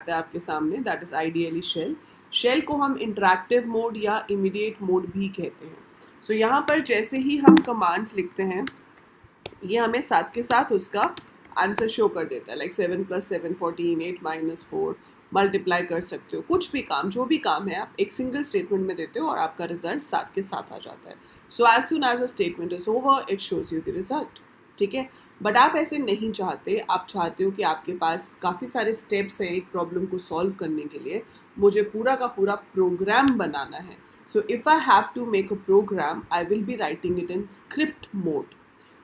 है आपके सामने, that is ideally shell. Shell को हम इंटरैक्टिव मोड या इमीडिएट मोड भी कहते हैं। सो यहाँ पर जैसे ही हम कमांड्स लिखते हैं, ये हमें साथ के साथ उसका आंसर शो कर देता है, लाइक 7 + 7 14, 8 - 4, मल्टीप्लाई कर सकते हो, कुछ भी काम, जो भी काम है आप एक सिंगल स्टेटमेंट में देते हो और आपका रिजल्ट साथ के साथ आ जाता है। So as soon as a statement is over it shows you the result, ठीक है। बट आप ऐसे नहीं चाहते, आप चाहते हो कि आपके पास काफ़ी सारे स्टेप्स हैं एक प्रॉब्लम को सॉल्व करने के लिए, मुझे पूरा का पूरा प्रोग्राम बनाना है। So if I have to make a program, I will be writing it in script mode.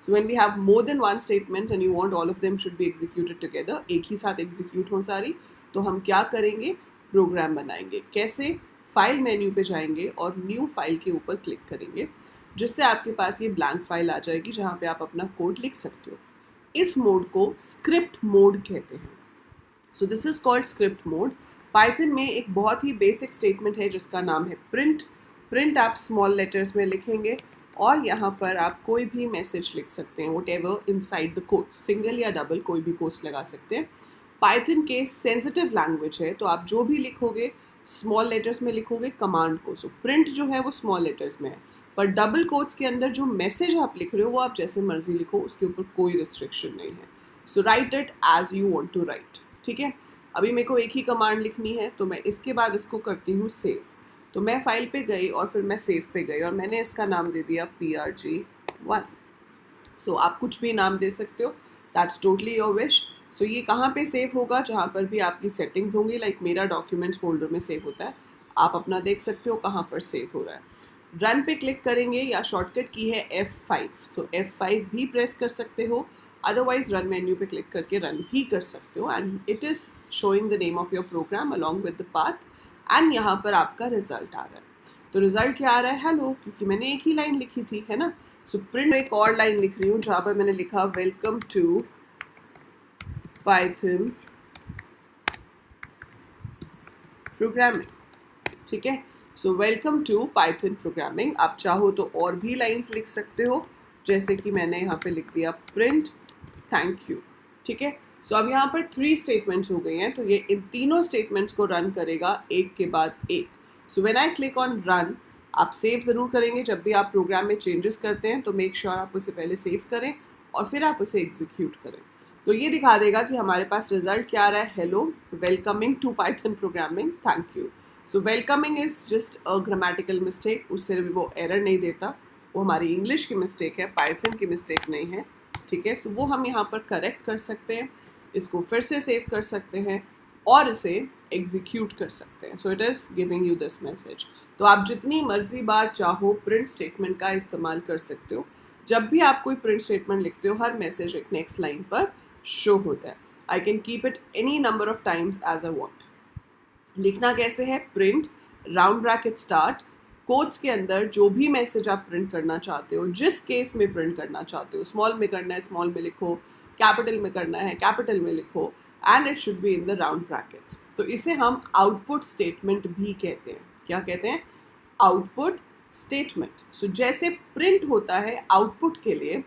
So when we have more than one statement and you want all of them should be executed together, एक ही साथ execute हो सारी, तो हम क्या करेंगे, programme बनाएंगे। कैसे, फाइल मेन्यू पे जाएंगे और न्यू फाइल के ऊपर क्लिक करेंगे, जिससे आपके पास ये ब्लैंक फाइल आ जाएगी जहाँ पे आप अपना कोड लिख सकते हो। इस मोड को स्क्रिप्ट मोड कहते हैं। So this is called script mode. Python में एक बहुत ही बेसिक स्टेटमेंट है जिसका नाम है प्रिंट। प्रिंट आप स्मॉल लेटर्स में लिखेंगे और यहाँ पर आप कोई भी मैसेज लिख सकते हैं, what ever inside the quotes, single या डबल कोई भी कोट्स लगा सकते हैं। पाइथन के सेंसिटिव लैंग्वेज है, तो आप जो भी लिखोगे स्मॉल लेटर्स में लिखोगे कमांड को। सो प्रिंट जो है वो स्मॉल लेटर्स में है, पर डबल कोट्स के अंदर जो मैसेज आप लिख रहे हो वो आप जैसे मर्जी लिखो, उसके ऊपर कोई रिस्ट्रिक्शन नहीं है। So write it as you want to write, ठीक है। अभी मेरे को एक ही कमांड लिखनी है, तो मैं इसके बाद इसको करती हूँ सेव। तो मैं फाइल पे गई और फिर मैं सेव पे गई और मैंने इसका नाम दे दिया PRG1। सो आप कुछ भी नाम दे सकते हो, दैट्स टोटली योर विश। सो ये कहाँ पे सेव होगा, जहाँ पर भी आपकी सेटिंग्स होंगी, लाइक मेरा डॉक्यूमेंट्स फोल्डर में सेव होता है, आप अपना देख सकते हो कहाँ पर सेव हो रहा है। रन पे क्लिक करेंगे या शॉर्टकट की है F5, सो F5 भी प्रेस कर सकते हो, अदरवाइज रन मेन्यू पे क्लिक करके रन भी कर सकते हो, and it is showing the name of your program along with the path, एंड यहाँ पर आपका रिजल्ट आ रहा है। तो रिजल्ट क्या आ रहा है, हेलो, क्योंकि मैंने एक ही लाइन लिखी थी, है ना। सो प्रिंट एक और लाइन लिख रही हूँ जहाँ पर मैंने लिखा वेलकम टू पाइथन प्रोग्रामिंग, ठीक है। So welcome to Python programming. आप चाहो तो और भी लाइंस लिख सकते हो, जैसे कि मैंने यहाँ पे लिख दिया प्रिंट थैंक यू, ठीक है। सो अब यहाँ पर 3 स्टेटमेंट्स हो गए हैं, तो ये इन तीनों स्टेटमेंट्स को रन करेगा एक के बाद एक। So when I click on run, आप सेव ज़रूर करेंगे, जब भी आप प्रोग्राम में चेंजेस करते हैं तो मेक श्योर आप उसे पहले सेव करें और फिर आप उसे एग्जीक्यूट करें। तो ये दिखा देगा कि हमारे पास रिजल्ट क्या आ रहा है, hello welcoming to Python programming thank you. So welcoming is just a grammatical mistake, उससे भी वो एरर नहीं देता, वो हमारी इंग्लिश की मिस्टेक है, पाइथन की मिस्टेक नहीं है, ठीक है। सो वो हम यहाँ पर करेक्ट कर सकते हैं, इसको फिर से सेव कर सकते हैं और इसे एग्जीक्यूट कर सकते हैं। So it is giving you this message. तो आप जितनी मर्जी बार चाहो प्रिंट स्टेटमेंट का इस्तेमाल कर सकते हो। जब भी आप कोई प्रिंट स्टेटमेंट लिखते हो, हर मैसेज एक नेक्स्ट लाइन पर शो होता है। I can keep it any number of times as I want. लिखना कैसे है, print round bracket start, quotes के अंदर जो भी मैसेज आप प्रिंट करना चाहते हो, जिस केस में प्रिंट करना चाहते हो, स्मॉल में करना है स्मॉल में लिखो, कैपिटल में करना है कैपिटल में लिखो, and it should be in the round brackets. तो इसे हम आउटपुट स्टेटमेंट भी कहते हैं। क्या कहते हैं, आउटपुट स्टेटमेंट। सो जैसे प्रिंट होता है आउटपुट के लिए,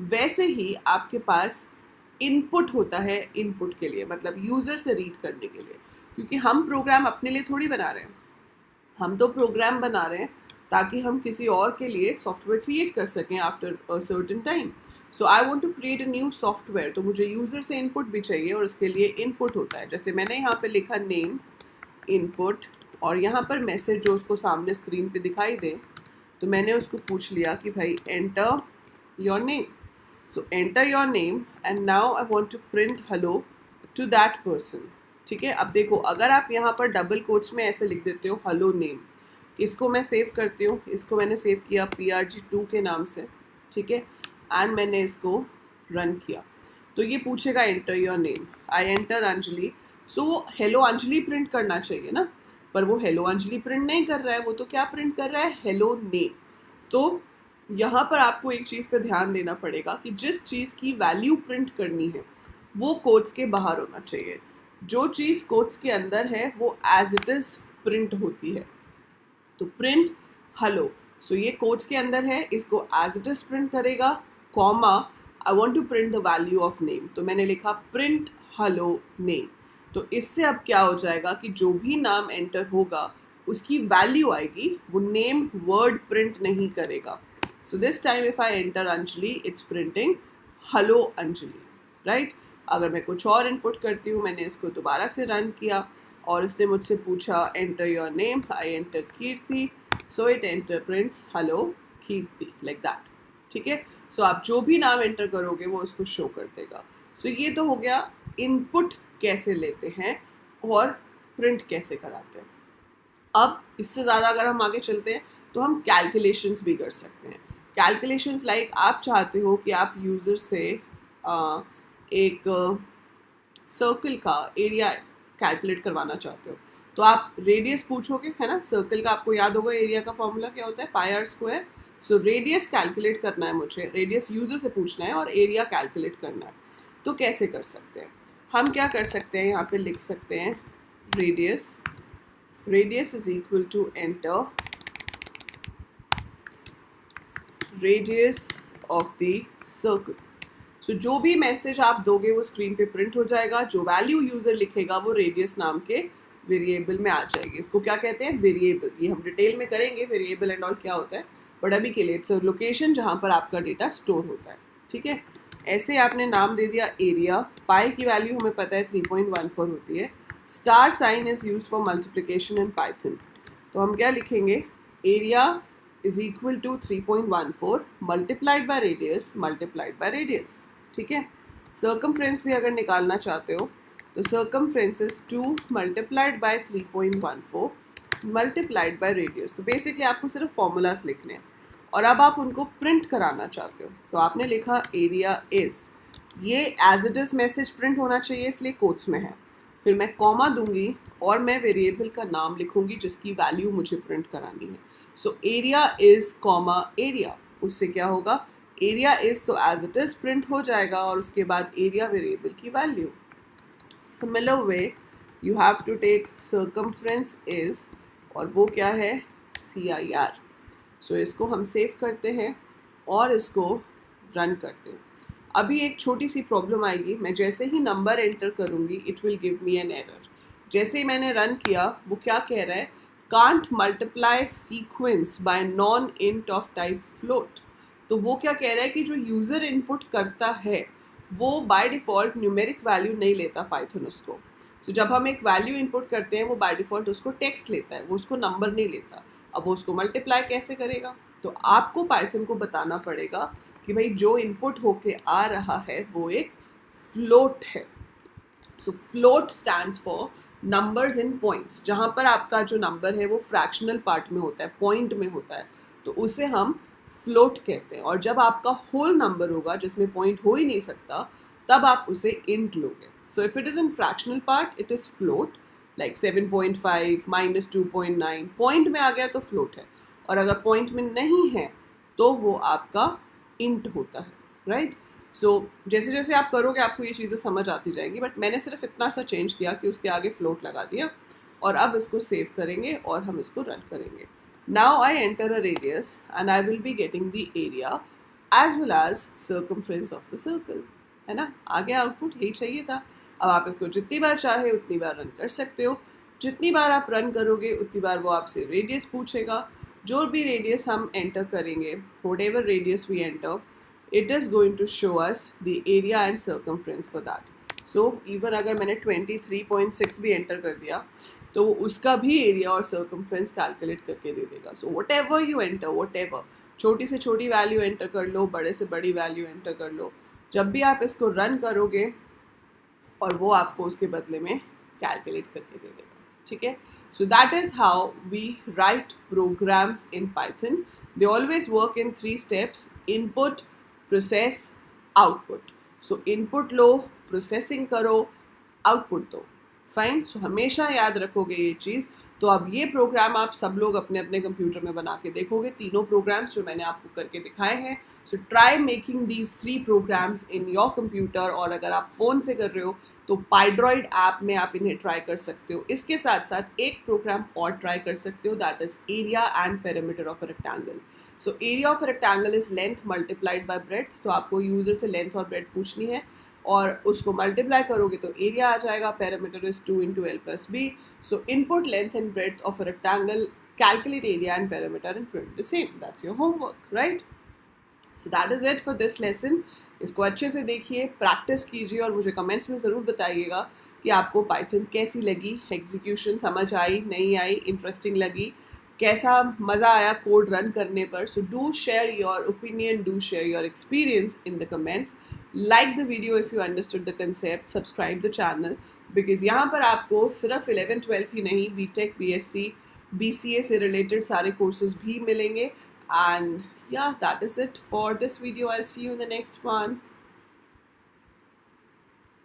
वैसे ही आपके पास इनपुट होता है इनपुट के लिए, मतलब यूज़र से रीड करने के लिए। क्योंकि हम प्रोग्राम अपने लिए थोड़ी बना रहे हैं, हम तो प्रोग्राम बना रहे हैं ताकि हम किसी और के लिए सॉफ्टवेयर क्रिएट कर सकें after a certain time. So I want to create a new software, तो मुझे यूज़र से इनपुट भी चाहिए और उसके लिए इनपुट होता है। जैसे मैंने यहाँ पे लिखा नेम इनपुट, और यहाँ पर मैसेज जो उसको सामने स्क्रीन पे दिखाई दे, तो मैंने उसको पूछ लिया कि भाई enter your name. So enter your name and now I want to print hello to that person, ठीक है। अब देखो, अगर आप यहाँ पर डबल कोट्स में ऐसे लिख देते हो हेलो नेम, इसको मैं सेव करती हूँ, इसको मैंने सेव किया PRG2 के नाम से, ठीक है, एंड मैंने इसको रन किया, तो ये पूछेगा enter your name, I enter Anjali. So वो हेलो अंजलि प्रिंट करना चाहिए ना, पर वो हेलो अंजलि प्रिंट नहीं कर रहा है, वो तो क्या प्रिंट कर रहा है, हेलो नेम। तो यहाँ पर आपको एक चीज़ पे ध्यान देना पड़ेगा कि जिस चीज़ की वैल्यू प्रिंट करनी है वो कोट्स के बाहर होना चाहिए। जो चीज़ कोट्स के अंदर है वो एज इट इज़ प्रिंट होती है। तो प्रिंट हेलो, सो ये कोट्स के अंदर है, इसको एज इट इज़ प्रिंट करेगा, comma I want to print the value of name, तो मैंने लिखा प्रिंट हेलो नेम। तो इससे अब क्या हो जाएगा कि जो भी नाम एंटर होगा उसकी वैल्यू आएगी, वो नेम वर्ड प्रिंट नहीं करेगा. So this time if I enter Anjali, it's printing hello Anjali, right. अगर मैं कुछ और इनपुट करती हूँ, मैंने इसको दोबारा से रन किया और इसने मुझसे पूछा enter your name, I enter Kirti, so it enter prints hello Kirti, like that. ठीक है. सो आप जो भी नाम एंटर करोगे वो उसको शो कर देगा. सो ये तो हो गया इनपुट कैसे लेते हैं और प्रिंट कैसे कराते हैं. अब इससे ज़्यादा अगर हम आगे चलते हैं तो हम कैलकुलेशंस भी कर सकते हैं. कैलकुलेशंस लाइक आप चाहते हो कि आप यूज़र से एक सर्कल का एरिया कैलकुलेट करवाना चाहते हो, तो आप रेडियस पूछोगे, है ना. सर्कल का आपको याद होगा एरिया का फॉर्मूला क्या होता है, pi R square. So radius calculate करना है मुझे, रेडियस यूज़र से पूछना है और एरिया कैलकुलेट करना है. तो कैसे कर सकते हैं, हम क्या कर सकते हैं, यहाँ पे लिख सकते हैं radius is equal to enter radius of the circle. So जो भी मैसेज आप दोगे वो स्क्रीन पे प्रिंट हो जाएगा. जो वैल्यू यूज़र लिखेगा वो रेडियस नाम के वेरिएबल में आ जाएगी. इसको क्या कहते हैं, वेरिएबल. ये हम डिटेल में करेंगे वेरिएबल एंड ऑल क्या होता है, बट अभी के लिए इट्स अ लोकेशन जहाँ पर आपका डेटा स्टोर होता है. ठीक है. ऐसे आपने नाम दे दिया एरिया. पाई की वैल्यू हमें पता है 3.14 होती है. Star sign is used for multiplication in Python. तो हम क्या लिखेंगे, area is equal to 3.14 multiplied by radius. ठीक है. सर्कमफ्रेंस भी अगर निकालना चाहते हो तो circumference is 2 multiplied by 3.14 multiplied by radius. तो बेसिकली आपको सिर्फ फॉर्मूलाज लिखने हैं और अब आप उनको प्रिंट कराना चाहते हो. तो आपने लिखा एरिया इज, ये as it is message print होना चाहिए इसलिए कोट्स में है. फिर मैं कॉमा दूंगी और मैं वेरिएबल का नाम लिखूंगी जिसकी वैल्यू मुझे प्रिंट करानी है. So area is comma area. उससे क्या होगा, एरिया इज तो एज इट इज प्रिंट हो जाएगा और उसके बाद एरिया वेरिएबल की value. Similar way you have to take circumference is, और वो क्या है, CIR. सो इसको हम सेव करते हैं और इसको रन करते हैं. अभी एक छोटी सी प्रॉब्लम आएगी. मैं जैसे ही नंबर एंटर करूँगी it will give me an error. जैसे ही मैंने रन किया वो क्या कह रहा है, can't multiply sequence bye non int of type float. तो वो क्या कह रहा है कि जो यूज़र इनपुट करता है वो बाय डिफ़ॉल्ट न्यूमेरिक वैल्यू नहीं लेता पाइथन उसको. तो जब हम एक वैल्यू इनपुट करते हैं वो बाय डिफ़ॉल्ट उसको टेक्स्ट लेता है, वो उसको नंबर नहीं लेता. अब वो उसको मल्टीप्लाई कैसे करेगा, तो आपको पाइथन को बताना पड़ेगा कि भाई जो इनपुट होके आ रहा है वो एक फ्लोट है. So float stands for numbers in points. जहाँ पर आपका जो नंबर है वो फ्रैक्शनल पार्ट में होता है, पॉइंट में होता है, तो उसे हम फ्लोट कहते हैं. और जब आपका होल नंबर होगा जिसमें पॉइंट हो ही नहीं सकता तब आप उसे इंट लोगे. So if it is in fractional part it is float, like 7.5 -2.9 point में आ गया तो फ्लोट है. और अगर पॉइंट में नहीं है तो वो आपका इंट होता है, राइट. सो जैसे जैसे आप करोगे आपको ये चीज़ें समझ आती जाएंगी, बट मैंने सिर्फ इतना सा चेंज किया कि उसके आगे फ्लोट लगा दिया. और अब इसको सेव करेंगे और हम इसको रन करेंगे. Now I enter a radius and I will be getting the area as well as circumference of the circle, है ना. आगे आउटपुट यही चाहिए था. अब आप इसको जितनी बार चाहे उतनी बार रन कर सकते हो. जितनी बार आप रन करोगे उतनी बार वो आपसे रेडियस पूछेगा. जो भी रेडियस हम एंटर करेंगे, whatever radius we enter, it is going to show us the area and circumference for that. So even अगर मैंने 23.6 भी एंटर कर दिया तो वो उसका भी एरिया और सर्कमफ्रेंस कैलकुलेट करके दे देगा. So what ever you enter, what ever, छोटी से छोटी वैल्यू एंटर कर लो, बड़े से बड़ी वैल्यू एंटर कर लो, जब भी आप इसको रन करोगे और वो आपको उसके बदले में कैलकुलेट करके दे देगा. ठीक है. So that is how we write programs in Python. They always work in 3 steps: input, process, output. So input लो, प्रोसेसिंग करो, आउटपुट दो. फाइन. सो हमेशा याद रखोगे ये चीज़. तो अब ये प्रोग्राम आप सब लोग अपने अपने कंप्यूटर में बना के देखोगे, तीनों प्रोग्राम्स जो मैंने आपको करके दिखाए हैं. So try making these 3 programs in your computer. और अगर आप फ़ोन से कर रहे हो तो पाइड्रॉइड ऐप में आप इन्हें ट्राई कर सकते हो. इसके साथ साथ एक प्रोग्राम और ट्राई कर सकते हो, that is area and perimeter of a rectangle. So area of a rectangle is length multiplied by breadth. तो आपको यूज़र से लेंथ और ब्रेड्थ पूछनी है. और उसको मल्टीप्लाई करोगे तो एरिया आ जाएगा. Perimeter is 2 into L plus B. So input length and breadth of a rectangle, calculate area and perimeter and print the same. That's your homework, right? So that is it for this lesson. इसको अच्छे से देखिए, practice कीजिए और मुझे comments में ज़रूर बताइएगा कि आपको पाइथन कैसी लगी, एग्जीक्यूशन समझ आई, नहीं आई, इंटरेस्टिंग लगी, कैसा मज़ा आया कोड रन करने पर. So do share your opinion, do share your experience in the comments. Like the video if you understood the concept, subscribe the channel, because यहाँ पर आपको सिर्फ 11th-12th ही नहीं, बीटेक, बीएससी, बीसीए से रिलेटेड सारे courses भी मिलेंगे. And yeah, that is it for this video. I'll see you in the next one.